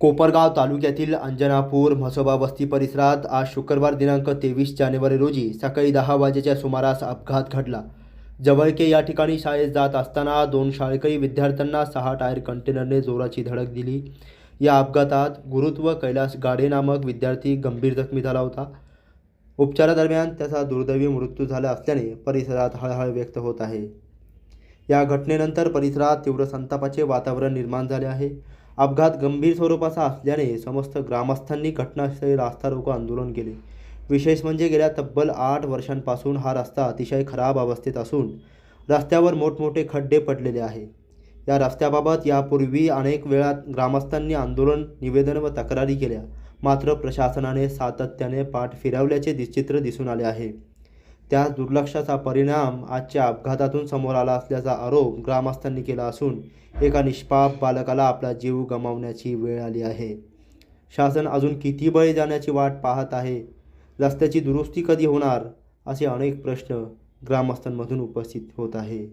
कोपरगाव तालुक्यातील अंजनापूर म्हसोबा वस्ती परिसरात आज शुक्रवार दिनांक 23 जानेवारी रोजी सकाळी 10 वाजेच्या सुमारास अपघात घडला। जवळके या ठिकाणी शाळेत जात असताना दोन शाळकरी विद्यार्थ्यांना 6 टायर कंटेनरने जोराची धडक दिली। या अपघातात गुरुत्व कैलास गाडे नामक विद्यार्थी गंभीर जखमी झाला होता। उपचारादरम्यान त्याचा दुर्दैवी मृत्यू झाला असल्याने परिसरात हळहळ व्यक्त होत आहे। या घटनेनंतर परिसरात तीव्र संतापाचे वातावरण निर्माण झाले आहे। अपघात गंभीर स्वरूपाचा असल्याने समस्त ग्रामस्थांनी घटनास्थळी रास्ता रोको आंदोलन केले। विशेष म्हणजे गेल्या तब्बल 8 वर्षांपासून हा रस्ता अतिशय खराब अवस्थेत असून रस्त्यावर मोठमोठे खड्डे पडलेले आहे। या रस्त्याबाबत यापूर्वी अनेक वेळा ग्रामस्थांनी आंदोलन, निवेदन व तक्रारी केल्या, मात्र प्रशासनाने सातत्याने पाठ फिरवल्याचे चित्र दिसून आले आहे। त्या दुर्लक्षाचा परिणाम आजच्या अपघातातून समोर आला असल्याचा आरोप ग्रामस्थांनी केला असून एका निष्पाप बालकाला आपला जीव गमावण्याची वेळ आली आहे। शासन अजून किती बळी जाण्याची वाट पाहत आहे? रस्त्याची दुरुस्ती कधी होणार? असे अनेक प्रश्न ग्रामस्थांमधून उपस्थित होत आहे।